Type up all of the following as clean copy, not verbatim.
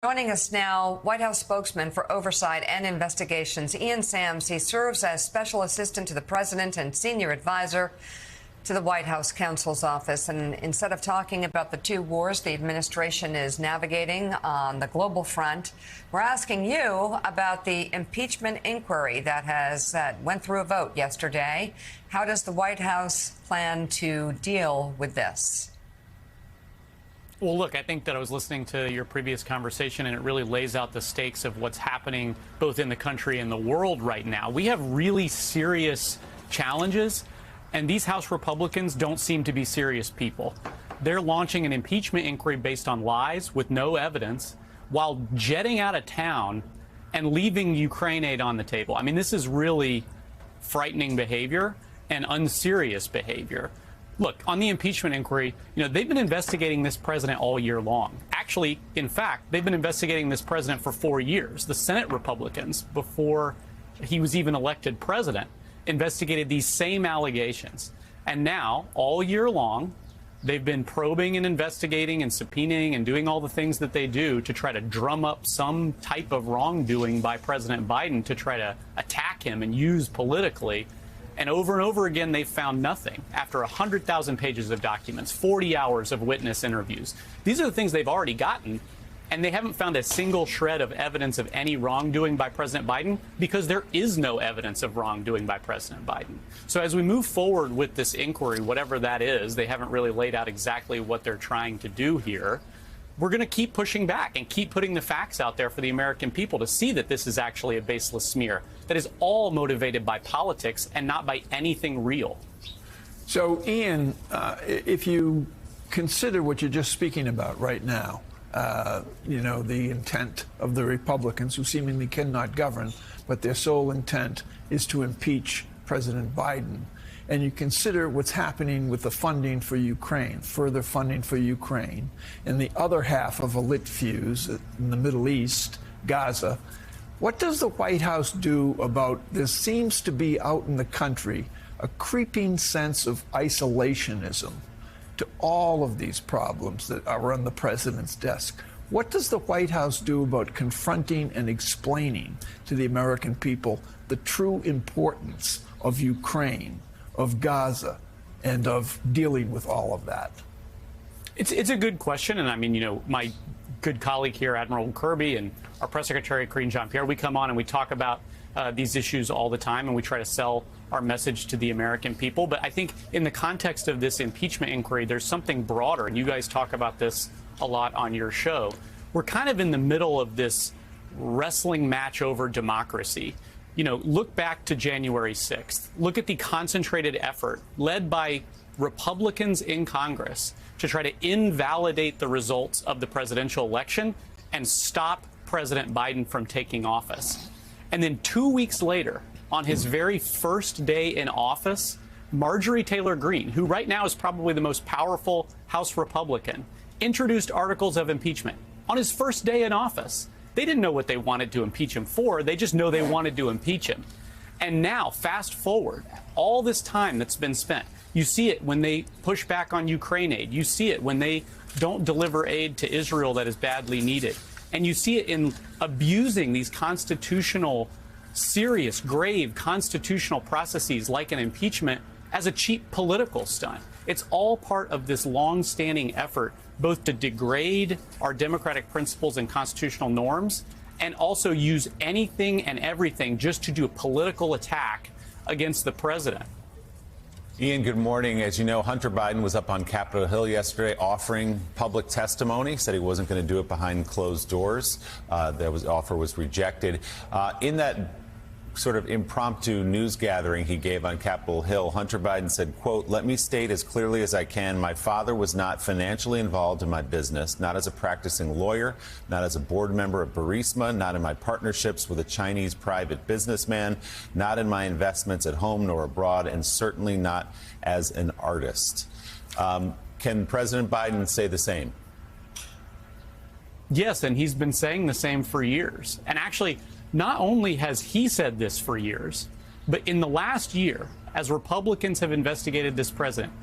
Joining us now, White House spokesman for oversight and investigations, Ian Sams. He serves as special assistant to the president and senior advisor to the White House counsel's office. And instead of talking about the two wars the administration is navigating on the global front, we're asking you about the impeachment inquiry that went through a vote yesterday. How does the White House plan to deal with this? Well, look, I think that I was listening to your previous conversation, and it really lays out the stakes of what's happening both in the country and the world right now. We have really serious challenges, and these House Republicans don't seem to be serious people. They're launching an impeachment inquiry based on lies with no evidence while jetting out of town and leaving Ukraine aid on the table. I mean, this is really frightening behavior and unserious behavior. Look, on the impeachment inquiry, they've been investigating this president all year long. Actually, in fact, they've been investigating this president for 4 years. The Senate Republicans, before he was even elected president, investigated these same allegations. And now, all year long, they've been probing and investigating and subpoenaing and doing all the things that they do to try to drum up some type of wrongdoing by President Biden to try to attack him and use politically. And over again, they've found nothing. After 100,000 pages of documents, 40 hours of witness interviews. These are the things they've already gotten, and they haven't found a single shred of evidence of any wrongdoing by President Biden because there is no evidence of wrongdoing by President Biden. So as we move forward with this inquiry, whatever that is, they haven't really laid out exactly what they're trying to do here. We're going to keep pushing back and keep putting the facts out there for the American people to see that this is actually a baseless smear that is all motivated by politics and not by anything real. So, Ian, if you consider what you're just speaking about right now, the intent of the Republicans who seemingly cannot govern, but their sole intent is to impeach President Biden, and you consider what's happening with the funding for Ukraine, further funding for Ukraine, and the other half of a lit fuse in the Middle East, Gaza, what does the White House do about there seems to be out in the country a creeping sense of isolationism to all of these problems that are on the president's desk? What does the White House do about confronting and explaining to the American people the true importance of Ukraine, of Gaza, and of dealing with all of that? It's a good question. And I mean, my good colleague here, Admiral Kirby, and our press secretary, Karine Jean-Pierre, we come on and we talk about these issues all the time, and we try to sell our message to the American people. But I think in the context of this impeachment inquiry, there's something broader, and you guys talk about this a lot on your show. We're kind of in the middle of this wrestling match over democracy. Look back to January 6th. Look at the concentrated effort led by Republicans in Congress to try to invalidate the results of the presidential election and stop President Biden from taking office. And then 2 weeks later, on his very first day in office, Marjorie Taylor Greene, who right now is probably the most powerful House Republican, introduced articles of impeachment on his first day in office. They didn't know what they wanted to impeach him for. They just know they wanted to impeach him. And now, fast forward, all this time that's been spent, you see it when they push back on Ukraine aid. You see it when they don't deliver aid to Israel that is badly needed. And you see it in abusing these constitutional, serious, grave constitutional processes like an impeachment as a cheap political stunt. It's all part of this long-standing effort both to degrade our democratic principles and constitutional norms and also use anything and everything just to do a political attack against the president. Ian, good morning. As you know, Hunter Biden was up on Capitol Hill yesterday offering public testimony, said he wasn't going to do it behind closed doors. Offer was rejected. In that sort of impromptu news gathering he gave on Capitol Hill, Hunter Biden said, quote, "Let me state as clearly as I can, my father was not financially involved in my business, not as a practicing lawyer, not as a board member of Burisma, not in my partnerships with a Chinese private businessman, not in my investments at home nor abroad, and certainly not as an artist." Can President Biden say the same? Yes, and he's been saying the same for years. And actually, not only has he said this for years, but in the last year, as Republicans have investigated this president,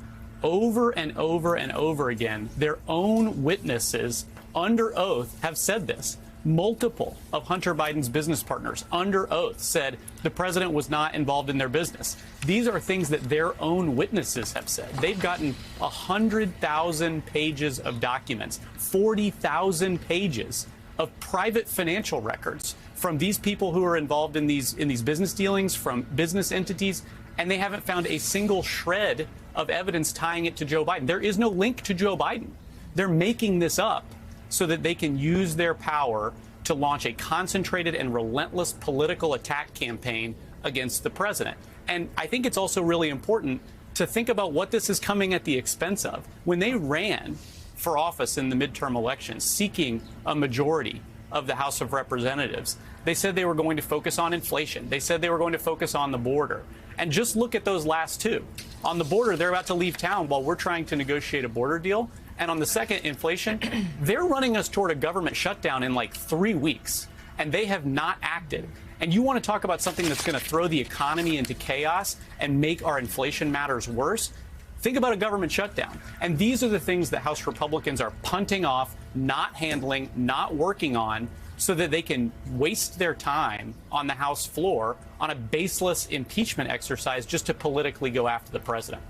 over and over and over again, their own witnesses under oath have said this. multiple of Hunter Biden's business partners under oath said the president was not involved in their business. These are things that their own witnesses have said. They've gotten 100,000 pages of documents, 40,000 pages of private financial records from these people who are involved in these business dealings, from business entities, and they haven't found a single shred of evidence tying it to Joe Biden. There is no link to Joe Biden. They're making this up so that they can use their power to launch a concentrated and relentless political attack campaign against the president. And I think it's also really important to think about what this is coming at the expense of. When they ran for office in the midterm elections, seeking a majority of the House of Representatives, they said they were going to focus on inflation. They said they were going to focus on the border. And just look at those last two. On the border, they're about to leave town while we're trying to negotiate a border deal. And on the second, inflation, they're running us toward a government shutdown in like 3 weeks, and they have not acted. And you want to talk about something that's going to throw the economy into chaos and make our inflation matters worse? Think about a government shutdown. And these are the things that House Republicans are punting off, not handling, not working on, so that they can waste their time on the House floor on a baseless impeachment exercise just to politically go after the president.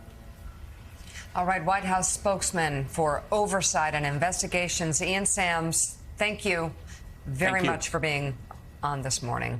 All right, White House spokesman for oversight and investigations, Ian Sams, thank you very much for being on this morning.